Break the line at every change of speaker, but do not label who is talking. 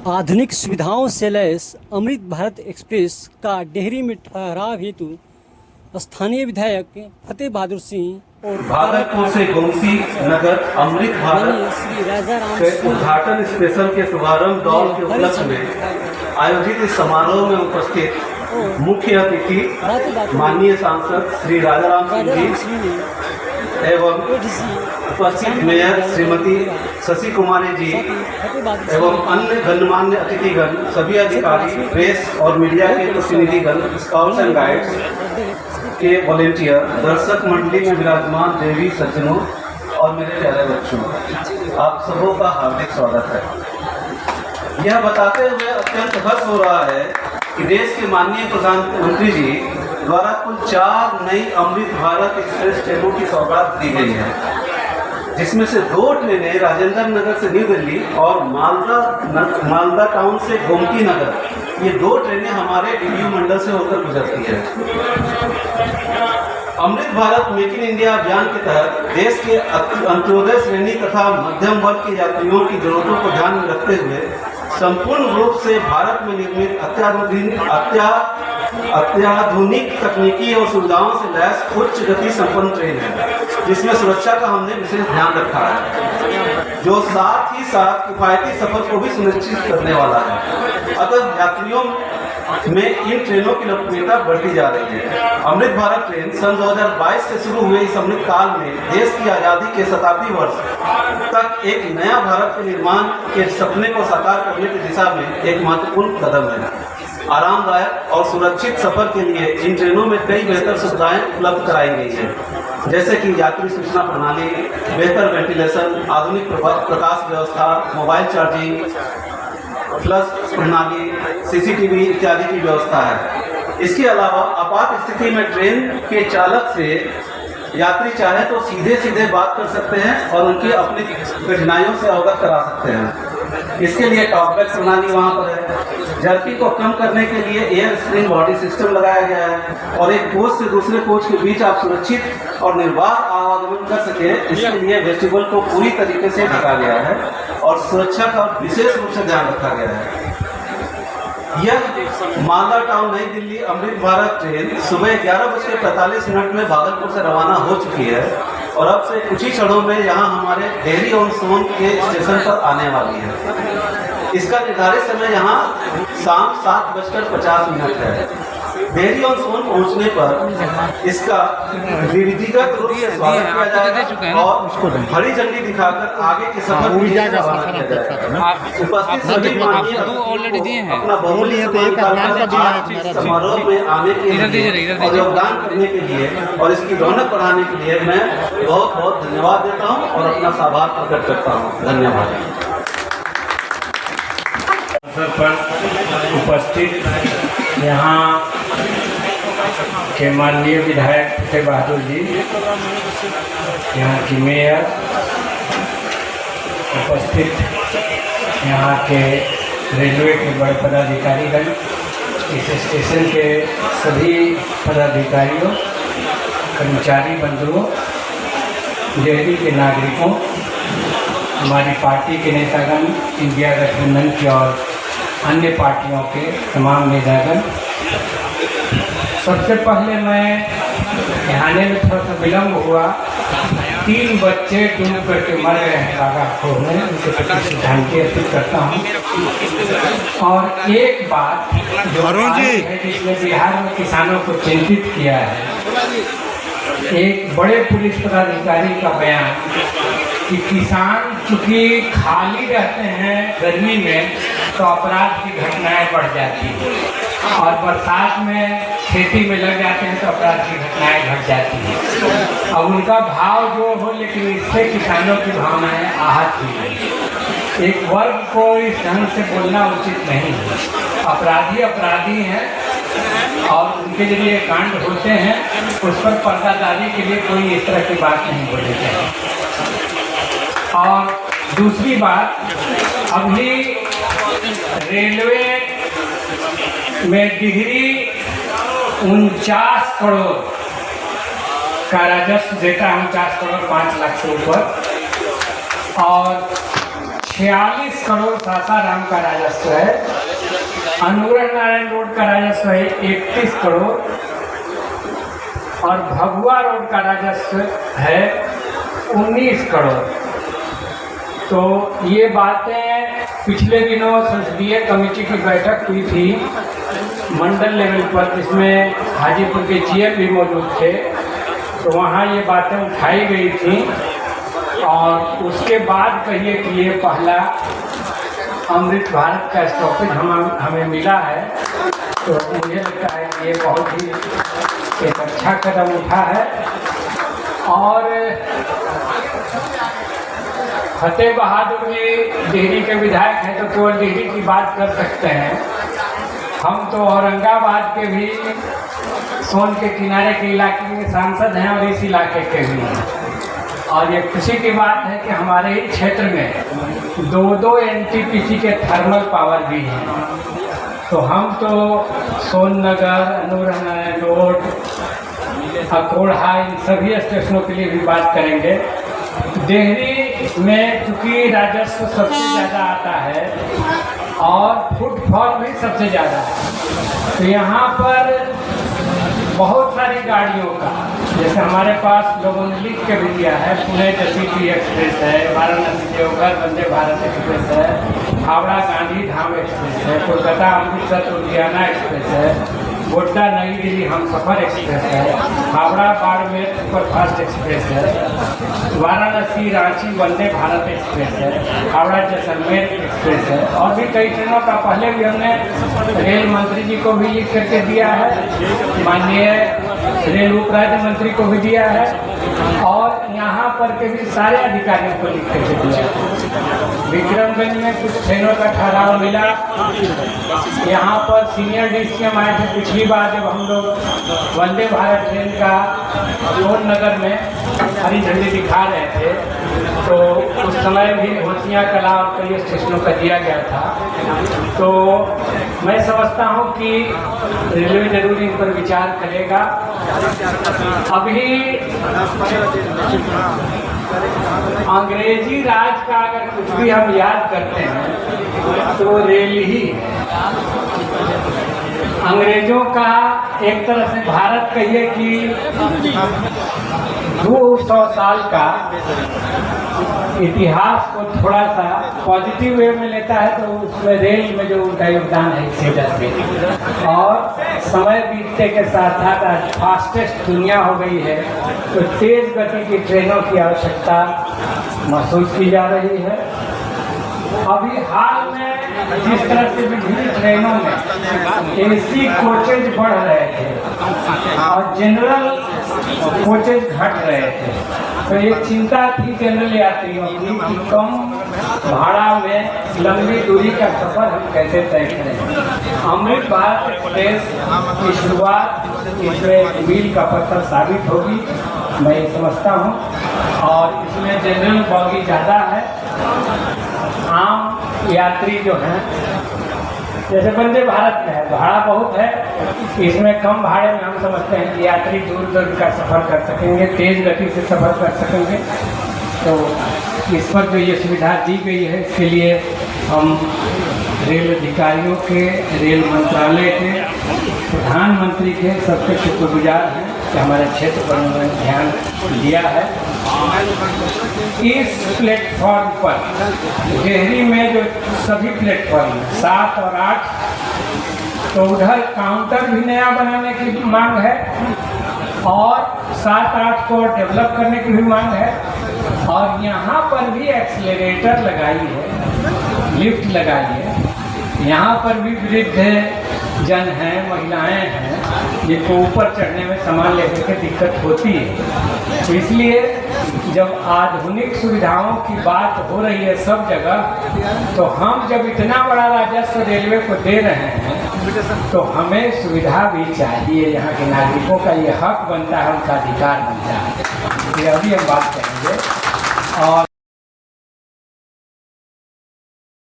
आधुनिक सुविधाओं से लैस अमृत भारत एक्सप्रेस का डेहरी में ठहराव हेतु स्थानीय विधायक फतेह बहादुर सिंह और
भागलपुर से गोमती नगर अमृत भारत
श्री राजा राम
के उद्घाटन स्पेशल के शुभारंभ दौर के उपलक्ष्य में आयोजित इस समारोह में उपस्थित मुख्य अतिथि माननीय सांसद श्री राजा राम सिंह जी एवं उपस्थित मेयर श्रीमती शशि कुमारी जी एवं अन्य गणमान्य अतिथिगण, सभी अधिकारी, प्रेस और मीडिया के प्रतिनिधिगण, स्काउट्स एंड गाइड्स के वॉलेंटियर, दर्शक मंडली में विराजमान देवी सज्जनों और मेरे प्यारे बच्चों, आप सबों का हार्दिक स्वागत है। यह बताते हुए अत्यंत हर्ष हो रहा है कि देश के माननीय प्रधानमंत्री जी द्वारा कुल 4 नई अमृत भारत एक्सप्रेस ट्रेनों की सौगात दी गई है, जिसमें से 2 ट्रेनें राजेंद्र नगर से न्यू दिल्ली और मालदा टाउन से गोमती नगर, ये 2 ट्रेनें हमारे डीडीयू मंडल से होकर गुजरती है। Amrit Bharat make in India अभियान के तहत देश के अंत्योदय श्रेणी तथा मध्यम वर्ग के यात्रियों की जरूरतों को ध्यान में रखते हुए संपूर्ण रूप से भारत में निर्मित अत्याधुनिक तकनीकी और सुविधाओं से लैस उच्च गति संपन्न ट्रेन है, जिसमें सुरक्षा का हमने विशेष ध्यान रखा है, जो साथ ही साथ किफायती सफर को भी सुनिश्चित करने वाला है। अतः यात्रियों में इन ट्रेनों की लोकप्रियता बढ़ती जा रही है। अमृत भारत ट्रेन सन 2022 से शुरू हुए इस अमृत काल में देश की आज़ादी के शताब्दी वर्ष तक एक नया भारत के निर्माण के सपने को साकार करने की दिशा में एक महत्वपूर्ण कदम है। आरामदायक और सुरक्षित सफर के लिए इन ट्रेनों में कई बेहतर सुविधाएं उपलब्ध कराई गई हैं, जैसे कि यात्री सूचना प्रणाली, बेहतर वेंटिलेशन, आधुनिक प्रकाश व्यवस्था, मोबाइल चार्जिंग, फ्लश प्रणाली, सीसीटीवी इत्यादि की व्यवस्था है। इसके अलावा आपात स्थिति में ट्रेन के चालक से यात्री चाहे तो सीधे बात कर सकते हैं और उनकी अपनी कठिनाइयों से अवगत करा सकते हैं। इसके लिए टॉकबैक प्रणाली वहाँ पर है। जर्किंग को कम करने के लिए एयर स्प्रिंग बॉडी सिस्टम लगाया गया है और एक कोच से दूसरे कोच के बीच आप सुरक्षित और निर्बाध आवागमन कर सके, इसके लिए वेस्टिबल को पूरी तरीके से ढका गया है और सुरक्षा का विशेष रूप से ध्यान रखा गया है। यह मालदा टाउन नई दिल्ली अमृत भारत ट्रेन सुबह 11:45 में भागलपुर से रवाना हो चुकी है और अब से कुछ ही क्षणों में यहाँ हमारे डेहरी ऑन सोन के स्टेशन पर आने वाली है। इसका निर्धारित समय यहाँ शाम 7:50 है। डेहरी ऑन सोन पहुँचने पर इसका विधिवत रूप से स्वागत किया जाएगा और हरी झंडी दिखाकर आगे के सफर के लिए रवाना किया जाएगा। उपस्थित सभी माननीय अपना बहुमूल्य समारोह में आने के लिए और योगदान करने के लिए और इसकी रौनक बढ़ाने के लिए मैं बहुत बहुत धन्यवाद देता हूँ और अपना आभार प्रकट करता हूँ। धन्यवाद।
पर उपस्थित यहाँ के माननीय विधायक फतेह बहादुर जी, यहाँ की मेयर, उपस्थित यहाँ के रेलवे के बड़े पदाधिकारीगण, इस स्टेशन के सभी पदाधिकारियों, कर्मचारी बंधुओं, डेहरी के नागरिकों, हमारी पार्टी के नेतागण, इंडिया गठबंधन की और अन्य पार्टियों के तमाम नेतागण, सबसे पहले मैं आने में थोड़ा सा विलम्ब हुआ। 3 बच्चे डूब करके मर गए हैं बागाखोर में, उनके प्रति श्रद्धांजलि अर्पित करता हूँ। और एक बात जो है जिसने बिहार में किसानों को चिंतित किया है, एक बड़े पुलिस पदाधिकारी का बयान कि किसान चूँकि खाली रहते हैं गर्मी में तो अपराध की घटनाएं बढ़ जाती हैं और बरसात में खेती में लग जाते हैं तो अपराध की घटनाएं घट जाती हैं। अब उनका भाव जो हो, लेकिन इससे किसानों की भावनाएं आहत हुई है। एक वर्ग को इस ढंग से बोलना उचित नहीं है। अपराधी अपराधी हैं और उनके जरिए कांड होते हैं, उस पर पर्दादारी के लिए कोई इस तरह की बात नहीं बोली जाए। और दूसरी बात, अभी रेलवे में डिग्री 49 करोड़ का राजस्व देता है, 49 करोड़ 5 लाख से ऊपर, और 46 करोड़ सासाराम का राजस्व है, अनुग्रह नारायण रोड का राजस्व है 31 करोड़ और भभुआ रोड का राजस्व है 19 करोड़। तो ये बातें पिछले दिनों संसदीय कमेटी की बैठक हुई थी मंडल लेवल पर, जिसमें हाजीपुर के जीएम भी मौजूद थे। तो वहाँ ये बातें उठाई गई थी और उसके बाद कहिए कि ये पहला अमृत भारत का स्टॉपेज हमें मिला है। तो मुझे लगता है कि ये बहुत ही एक अच्छा कदम उठा है। और फतेह बहादुर जी डिहरी के विधायक हैं, तो केवल डिहरी की बात कर सकते हैं। हम तो औरंगाबाद के भी सोन के किनारे के इलाके के सांसद हैं और इस इलाके के भी हैं। और ये खुशी की बात है कि हमारे ही क्षेत्र में 2 एनटीपीसी के थर्मल पावर भी हैं। तो हम तो सोननगर, अनुग्रह नारायण रोड, अकोढ़ा, इन सभी स्टेशनों के लिए भी बात करेंगे। डेहरी में चूँकि राजस्व सबसे ज़्यादा आता है और फुटफॉल भी सबसे ज़्यादा है, तो यहाँ पर बहुत सारी गाड़ियों का, जैसे हमारे पास लोगोंजली के भी दिया है, पुणे जसीपी एक्सप्रेस है, वाराणसी देवघर वंदे भारत एक्सप्रेस है, हावड़ा गांधी धाम एक्सप्रेस है, कोलकाता अमृतसर लुधियाना एक्सप्रेस है, गोड्डा नई दिल्ली हमसफर एक्सप्रेस है, हावड़ा बाड़मेर सुपरफास्ट एक्सप्रेस है, वाराणसी रांची वंदे भारत एक्सप्रेस है, हावड़ा जैसलमेर एक्सप्रेस है। और भी कई ट्रेनों का पहले भी हमने रेल मंत्री जी को भी लिख करके दिया है, माननीय रेल उप राज्य मंत्री को भी दिया है और यहाँ पर के भी सारे अधिकारियों को लिख करके दिया है। विक्रमगंज में कुछ ट्रेनों का ठहराव मिला। यहाँ पर सीनियर डीसीएम आए थे पिछली बार जब हम लोग वंदे भारत ट्रेन का सोननगर में हरी झंडी दिखा रहे थे, तो उस समय भी घोसिया कला और कई स्टेशनों का दिया गया था। तो मैं समझता हूँ कि रेलवे जरूर इन पर विचार करेगा। अभी अंग्रेजी राज का अगर कुछ भी हम याद करते हैं तो रेल ही है। अंग्रेजों का एक तरह से भारत कहिए कि 200 साल का इतिहास को थोड़ा सा पॉजिटिव वे में लेता है, तो उसमें रेल में जो उनका योगदान है इस वजह से। और समय बीतने के साथ साथ आज फास्टेस्ट दुनिया हो गई है, तो तेज गति की ट्रेनों की आवश्यकता महसूस की जा रही है। अभी हाल में जिस तरह से विभिन्न ट्रेनों में एसी कोचेज बढ़ रहे थे और जनरल कोचेज घट रहे थे, तो ये चिंता थी जनरल यात्रियों की कि कम भाड़ा में लंबी दूरी का सफर हम कैसे तय करें। अमृत भारत एक्सप्रेस की शुरुआत इसमें एक मील का पत्थर साबित होगी, मैं समझता हूँ। और इसमें जनरल बॉगी ज़्यादा है, आम यात्री जो हैं जैसे वंदे भारत में है भाड़ा बहुत है, इसमें कम भाड़े में हम समझते हैं कि यात्री दूर दूर का सफ़र कर सकेंगे, तेज़ गति से सफ़र कर सकेंगे। तो इस पर जो ये सुविधा दी गई है, इसके लिए हम रेल अधिकारियों के, रेल मंत्रालय के, प्रधानमंत्री के सबसे शुक्रगुजार हैं कि हमारे क्षेत्र पर उन्होंने ध्यान दिया है। इस प्लेटफॉर्म पर डेहरी में जो सभी प्लेटफॉर्म 7 और 8, तो उधर काउंटर भी नया बनाने की मांग है और 7-8 को डेवलप करने की भी मांग है। और यहाँ पर भी एक्सीलरेटर लगाई है, लिफ्ट लगाई है। यहाँ पर भी वृद्ध जन हैं, महिलाएं हैं, जिनको ऊपर चढ़ने में सामान लेने की दिक्कत होती है। तो इसलिए जब आधुनिक सुविधाओं की बात हो रही है सब जगह, तो हम जब इतना बड़ा राजस्व रेलवे को दे रहे हैं, तो हमें सुविधा भी चाहिए। यहाँ के नागरिकों का ये हक बनता है, उनका अधिकार बनता है। ये अभी हम बात करेंगे। और